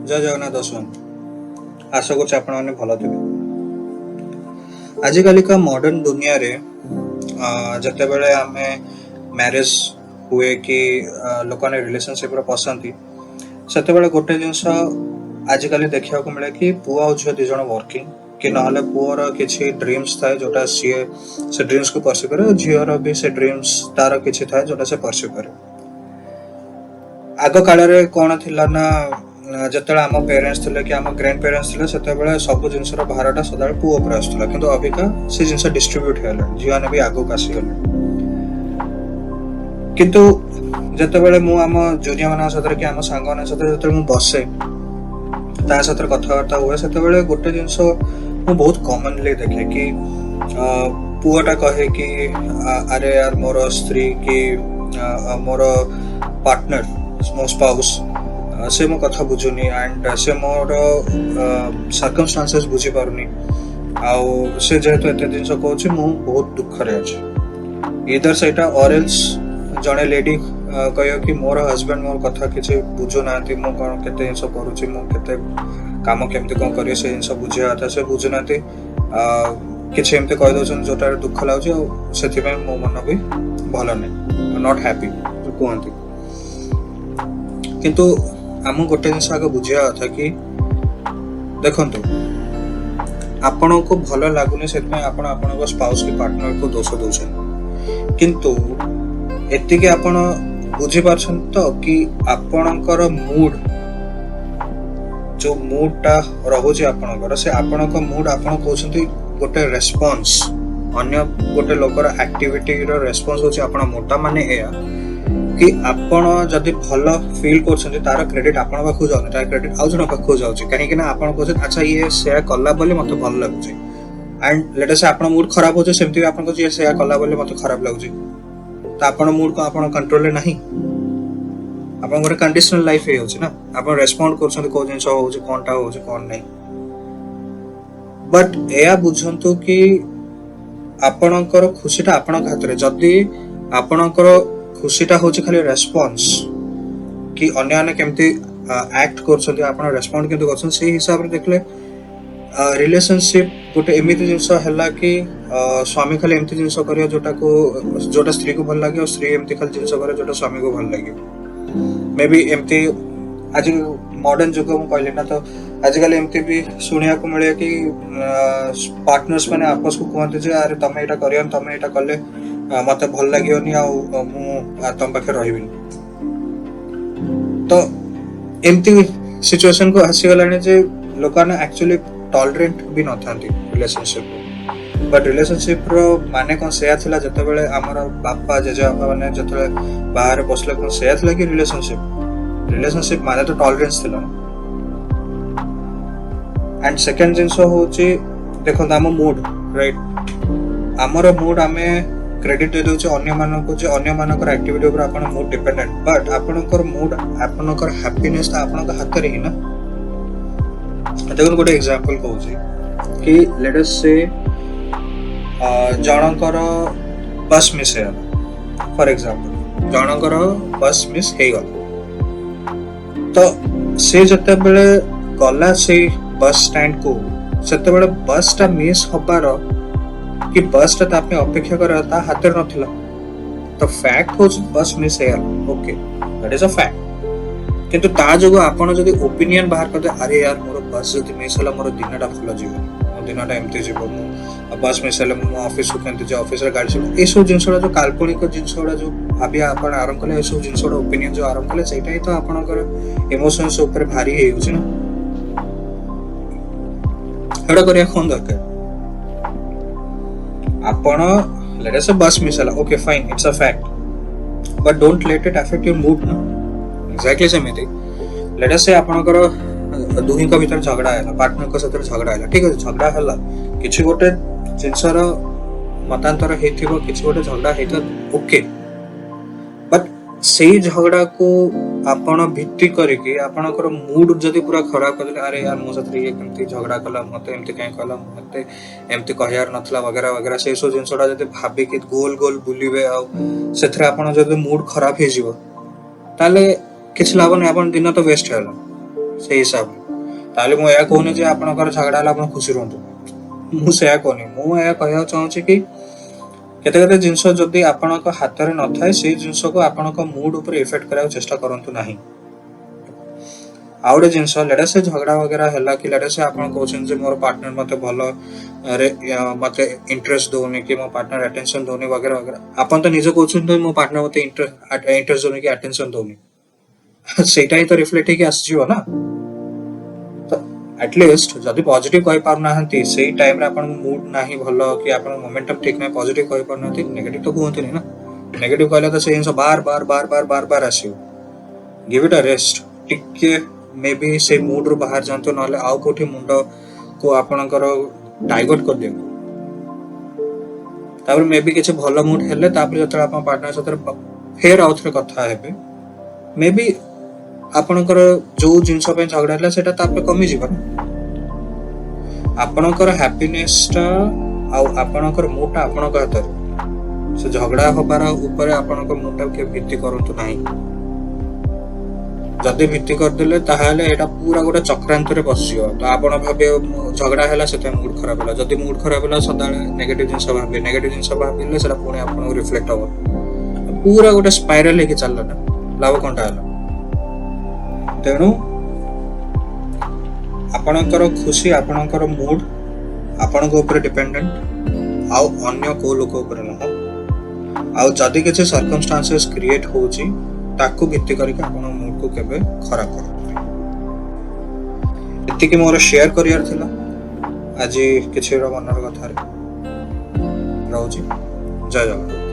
जय जगन्नाथ दर्शन आशा कर भल थे आजिकल का मॉडर्न दुनिया रे जते बेले आमे मैरिज हुए कि लोक ने रिलेशनशिप रे पसंदी सेते बेले गोटे जिंस आजिकल देखा मिले कि पुआ और झील दिज वर्किंग कि ना पुअर किसी ड्रीम्स थाए जोटा सी से ड्रीम्स को परस्यू करे झीर भी से ड्रीम्स तार किसी थाए जोटा से परस्यू करे आग काल कौन थिला ना जिते आम पेरेन्ट्स थे कि आम ग्रैंड पेरेन्ट्स थे से सब जिन भारटा सदा पुओ पर आसूला कि अबिका से जिन डिस्ट्रीब्यूट हो झील ने भी आगक आसीगले किंतु जिते मु आम जूनियर मान सहित कि आम सांग मान सहित जो बसे ता सहित कथबार्ता हुए से गोटे जिन बहुत कॉमनली देखे कि पुआटा कहे कि अरे यार मोर स्त्री कि मोर पार्टनर मो स्पाउस से मो कथा बुझुनी एंड से मोर सर्कमस्टांसेस बुझी पारुनी आउ से जेहेतु एते जिंस कहूची मु बहुत दुख रे अछि इधर सेटा और एल्स जणे लेडी कहियो कि मोर हस्बैंड मोर कथा किछि बुझु नाती मु कोन केते जिंस करूची मु केते काम केमते कोन करियो से जिंस बुझिया था से बुझु नाती किछि एमते कहि दोछन जोटा दुख लागुची आ सेथि पे मो मन भी भलो नै नॉट हैप्पी जो कहंती किंतु आम गोटे जिन आगे बुझा था कि देखो आपण को भल लगुनि से आपण स्पाउस की पार्टनर को दोष दौरान किंतु एतिके आपण बुझी पारछन तो कि आपणकर मूड जो मूडटा रहुछि आपणकर से आपणक मूड आपण कहउछंती गोटे रेस्पॉन्स अन्य गोटे लोकर एक्टिविटी रो रेस्पॉन्स होछि आपण मूडटा माने एया कि आपण जदि भल फील करछंती तार क्रेडिट आपण पाखु जाउनी तार क्रेडिट आउ जण पाखु जाउछि काहे कि ना आपण कहछन अच्छा ये शेयर कला बोली मते भल लागुछि एंड लेट अस आपण मूड खराब होछ सेमति आपण कहछ ये शेयर कला बोली मते खराब लागुछि त आपण मूड को आपण कंट्रोल ले नाही आपण गोटे कंडीशनल लाइफ हे होछि ना आपण रेस्पोंड करछंती को जिंस होछि कोनटा होछि कोन नै बट एया बुझंतु कि आपणकर खुशीटा आपण हाथ रे जदि आपणकर खुशीटा होछि खाली रेस्पॉन्स कि अन्य अन्य केमती एक्ट करछंती आपण रेस्पोंड केमती करछन से हिसाब रे देखले रिलेशनशिप गोटे एमिति जिंस हला कि स्वामी खाली एमिति जिंस करियो जोटा स्त्री को भल लागे और स्त्री एमिति खाली जिंस करे जोटा स्वामी को भल लागे मे बी एमिति आज मॉडर्न जुग में कहले ना तो आजिकल एमिति भी सुनिया को मिले कि पार्टनर्स माने आपस को कहते जे अरे तमे एटा करियो तमे एटा करले मते भल लागियोनी आ मु तम पाखे रहिबिनी तो एमिति सिचुएशन को आसी गलानी जे लोकाना एक्चुअली टॉलरेंट भी न थांती रिलेशनशिप बट रिलेशनशिप रो माने कोन सेया थिला जते बेले हमर बापा जेजेबापा माने जते बाहर बसले कोन सेया थिला कि रिलेशनशिप माने तो टॉलरेंस थिला एंड सेकंड जिंस होची देखो हम मूड राइट हमर मूड हमें क्रेडिट दे दोचे अन्य मानको जे अन्य मानकर एक्टिविटी ऊपर आपण मूड डिपेंडेंट बट आपनकर मूड आपनकर हैप्पीनेस ता आपनकर हाथ रे ही ना देखो गोटे एग्जांपल कहूची कि लेट अस से जनकर बस मिस है फॉर एग्जांपल जनकर बस मिस हे गल तो से जते बेले गला से बस स्टैंड को सेते बेले बसटा मिस होबार कि बसटा तापे अपेक्षा करा ता हाथ रे नथिला तो फैक्ट हो बस मिस है okay that is a fact किंतु ता जगो आपण जदी ओपिनियन बाहर करते अरे यार मोर बस जदी मिस होला मोर दिनटा फुला जीवन मोर दिनटा एमती जीव मु बस मिस होला मु ऑफिस को केंते जे ऑफिस रे गाड़ी ए सब जिंसडा जो काल्पनिक जिंसडा जो भाबी आपण आरंभ कले ए सब जिंसडा ओपिनियन जो आरंभ कले सेटा ही तो आपणकर इमोशंस ऊपर भारी हे होछि ना एडा करिया कोन दरकार आपण लेट अस बस मिस होला okay fine it's a fact but don't let it affect your mood ना एक्जेक्टली सेमिति लेट अस से आपनकर दुही का भीतर झगड़ा है पार्टनर को साथ झगड़ा है ठीक है झगड़ा हला किछि गोटे जिंसर मतांतर हेथिबो किछि गोटे झगड़ा हेत ओके बट सेही झगड़ा को आपण भित्ति करके आपनकर मूड जदी पूरा खराब कर देले अरे यार मो साथ ये केमती झगड़ा कला मते एमती काहे कला मते एमती कहियार नथला वगैरह वगैरह से सो जिंसडा जदी भाबे कि गोल गोल बुलिबे आ सेथरे आपण जदी मूड खराब हे जिवो ताले किछ लाभ नै अपन दिन तो वेस्ट होला से हिसाब ताले मु या कहूनी जे आपनकर झगड़ा हला आपण खुशी रहंतु मु से या कहनी मु या कहया चाहूची कि केते केते जिंस जदी आपनक हाथ रे न थाए से जिंस को आपनक मूड ऊपर इफेक्ट करा चेष्टा करंतु नाही आउडे जिंस लेडे से झगड़ा वगैरह हला कि लेडे से आपन कहउछन जे मोर पार्टनर मते भलो रे मते इंटरेस्ट दोनी कि मो पार्टनर अटेंशन दोनी वगैरह वगैरह आपन तो निजे कहउछन तो मो पार्टनर मते इंटरेस्ट दोनी कि अटेंशन दोनी सेटा ही तो रिफ्लेक्ट कि आसीजो ना तो एटलीस्ट जदि पॉजिटिव कहि पार नाहंती सेही टाइम रे आपन मूड नाही भलो कि आपन मोमेंटम ठीक नै पॉजिटिव कहि पार नाहंती नेगेटिव तो कहउतनी ना नेगेटिव कहले तो से जिंस बार बार बार बार बार बार आसीयो गिव इट अ रेस्ट टिके मे बी से मूड रू बाहर जानतो नले आउ कोठी मुंड को आपनकर डाइवर्ट कर दियो तापर मे बी किछ भलो मूड हेले तापर जतरा आपन पार्टनर साथे फेर आउथरे कथा हेबे मे बी आपनकर जो जिंस पे झगड़ा हला सेटा तापर कमी जीवन आपनकर हैप्पीनेस ता आ आपनकर मूड ता आपनकर हाथ से झगड़ा होबार ऊपर आपनकर मूड ता के भित्ति करंतु नाही जदि भित्ति करदेले ताहले एटा पूरा गोटे चक्रांत रे बसियो तो आपण भाबे झगड़ा हैला सेते मूड खराब होला जदि मूड खराब होला सदाळे नेगेटिव जिंस भाबिले सेटा पुणी आपण रिफ्लेक्ट हो पूरा गोटे स्पाइरल हेके चलला ना लाभ कोनटा हला तेनु आपणकर खुशी आपणकर मूड आपण को ऊपर डिपेंडेंट आउ अन्य को लोक ऊपर न आउ जदि किछ सर्कमस्टेंसेस क्रिएट होची ताकू भित्ति करके आपण मूड को केबे खराब कर एति कि मोर शेयर करियर थिला आज किछि रो मनर कथा रे रहउची जय जगन्नाथ।